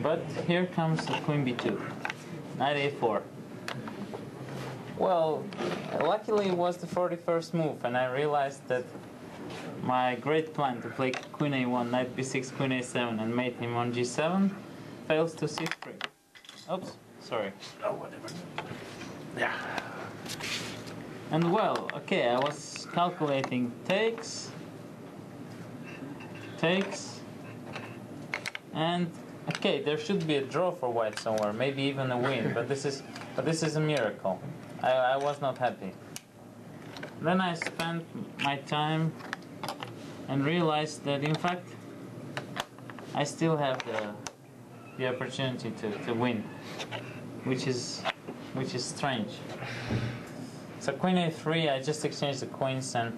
But here comes the queen b2, knight a4. Well, luckily it was the 41st move, and I realized that my great plan to play queen a1, knight b6, queen a7, and mate him on g7 fails to c3. Oops, sorry. Oh, whatever. Yeah. And well, okay, I was calculating takes, and okay, there should be a draw for white somewhere, maybe even a win, but this is a miracle. I was not happy. Then I spent my time and realized that in fact I still have the opportunity to win, which is strange. So queen a3, I just exchanged the queens and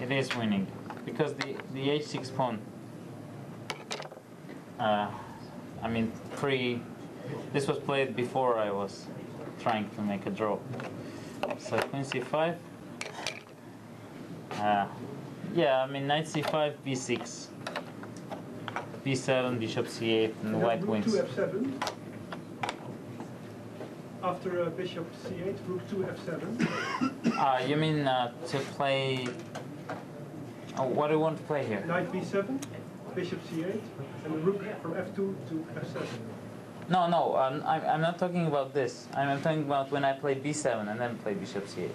it is winning because the h6 pawn. I mean, this was played before I was trying to make a draw. So queen c5. Yeah, I mean knight c5, b6, b7, bishop c8, and white rook wins. 2 f7. After bishop c8, rook 2 f7. You mean to play? What do you want to play here? Knight b7, bishop c8, and the rook from f2 to f7. No, I'm not talking about this. I'm talking about when I play b7 and then play bishop c8.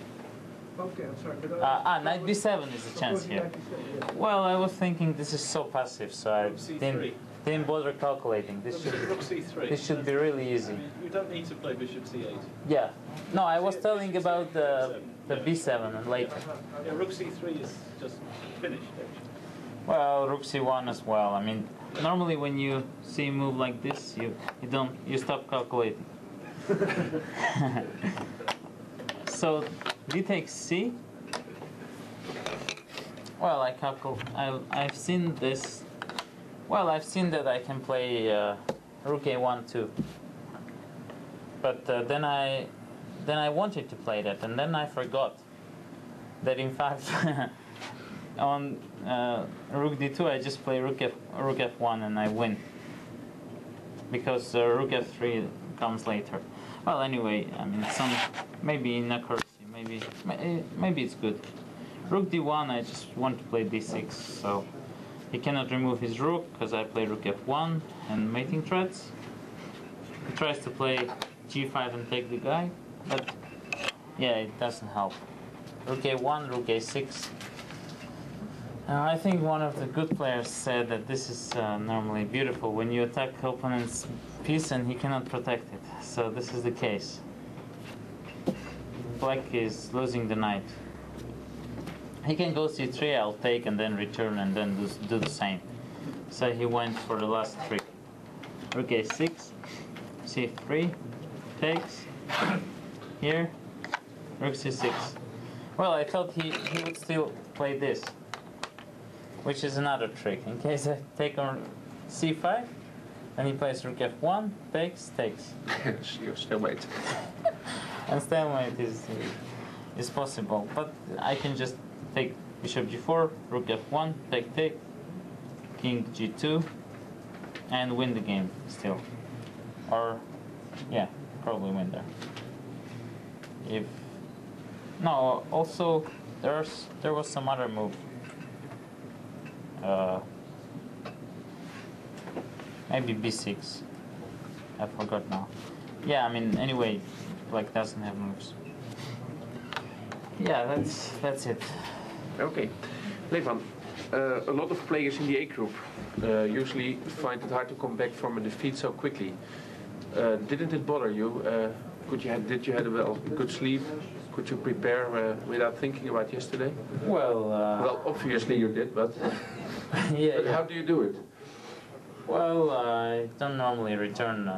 Okay, I'm sorry. But knight b7 is a chance here. Well, I was thinking this is so passive, so I didn't bother calculating. This should be really easy. You don't need to play bishop c8. Yeah. No, I was telling about the b7 and later. Yeah, rook c3 is just finished. Well, rook c1 as well. I mean, normally when you see a move like this, you stop calculating. So d takes c. Well, I've seen this. Well, I've seen that I can play rook a1 too. But then I wanted to play that, and then I forgot that in fact on rook d2 I just play rook f1 and I win because rook f3 comes later. Well, anyway, I mean maybe inaccuracy, maybe it's good. Rook d1, I just want to play d6, so he cannot remove his rook because I play rook f1 and mating threats. He tries to play g5 and take the guy, but yeah, it doesn't help. Rook a1, rook a6. I think one of the good players said that this is normally beautiful when you attack opponent's piece and he cannot protect it. So this is the case. Black is losing the knight. He can go c3, I'll take and then return and then do the same. So he went for the last trick. Rook a6, c3, takes, here, rook c6. Well, I thought he would still play this, which is another trick. In case I take on c5, and he plays rook f1, takes. You're stalemate. And stalemate is possible, but I can just take bishop g4, rook f1, take, king g2, and win the game still. Or, yeah, probably win there. No, also there was some other move. Maybe b6. I forgot now. Yeah, I mean, anyway, Black doesn't have moves. Yeah, that's it. Okay, Levon, a lot of players in the A group usually find it hard to come back from a defeat so quickly. Didn't it bother you? Did you have a good sleep? Could you prepare without thinking about yesterday? Well, obviously you did, but yeah. But how do you do it? Well, I don't normally return.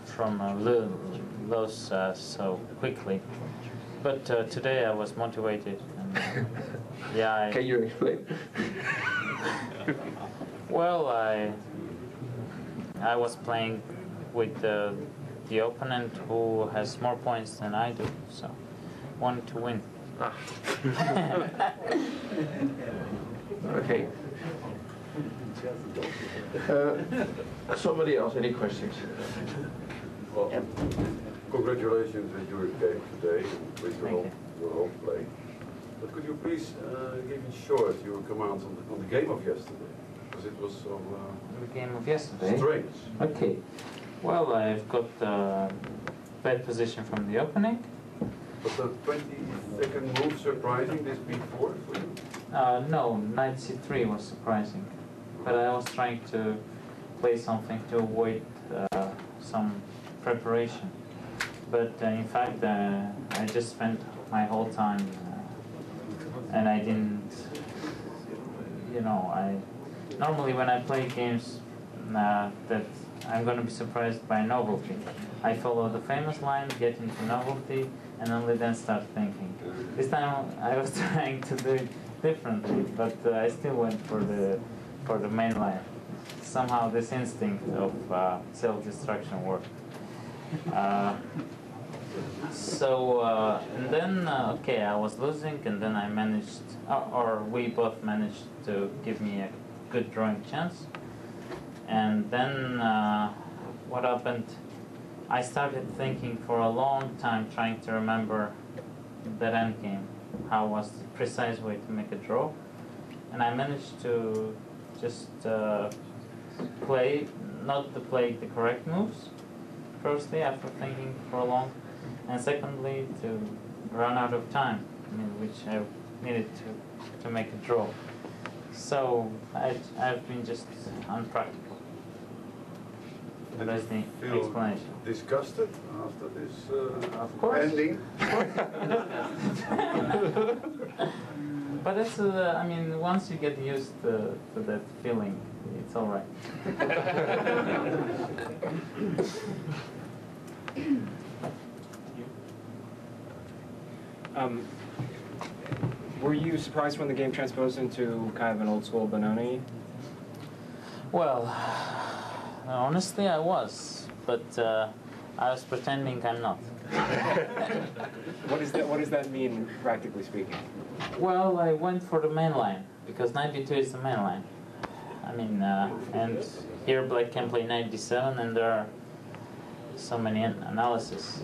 From loss so quickly. But today I was motivated. And, yeah. Can you explain? Well, I was playing with the opponent who has more points than I do, so wanted to win. Okay. Somebody else, any questions? Well, congratulations with your game today, with your home play. But could you please give me short your comments on the game of yesterday? Because it was so The game of yesterday? strange. Okay. Well, I've got bad position from the opening. Was the 22nd move surprising this before for you? No, knight c3 was surprising. But I was trying to play something to avoid some preparation. But in fact, I just spent my whole time and I didn't, you know, normally when I play games that I'm going to be surprised by novelty, I follow the famous line, get into novelty, and only then start thinking. This time I was trying to do it differently, but I still went for the main line. Somehow this instinct of self-destruction worked. And then, okay, I was losing, and then I managed, or we both managed to give me a good drawing chance. And then what happened, I started thinking for a long time, trying to remember that endgame, how was the precise way to make a draw. And I managed to just play the correct moves, firstly, after thinking for long, and secondly, to run out of time, which I needed to make a draw. So I've been just unpractical. That's the explanation. Disgusted after this Of course. ending? But it's, I mean, once you get used to that feeling, it's all right. Were you surprised when the game transposed into kind of an old school Benoni? Well, honestly, I was, but I was pretending I'm not. What does that mean, practically speaking? Well, I went for the main line, because knight b2 is the main line. I mean, and here black can play knight d7, and there are so many analysis,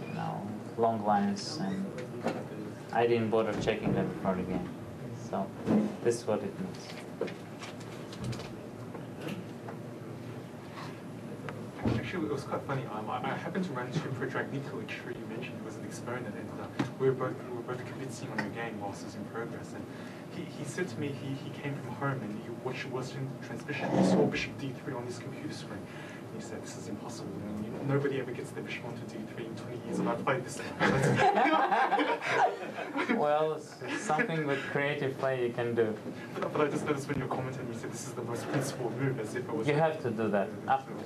long lines, and I didn't bother checking them before the game. So this is what it means. Actually, it was quite funny. I happened to run into him for a Dragnica, which you mentioned it was an experiment, and we were both convincing on your game whilst it was in progress. And he said to me he came from home and he watched Western transmission. He saw bishop d3 on his computer screen. And he said, "This is impossible. I mean, nobody ever gets their bishop onto d3 in 20 years, and I played this." Well, it's something with creative play you can do. But I just noticed when you were commenting, you said this is the most principled move, as if it was. You have to do that.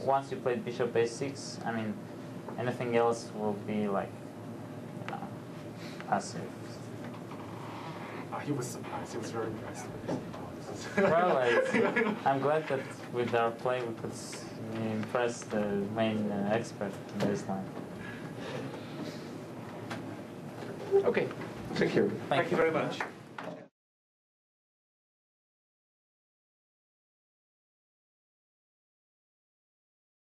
Once you played bishop a6, I mean, anything else will be like, passive. He was surprised. He was very impressed. Well, I'm glad that with our play we could impress the main expert in this line. Okay, thank you. Thank you very much.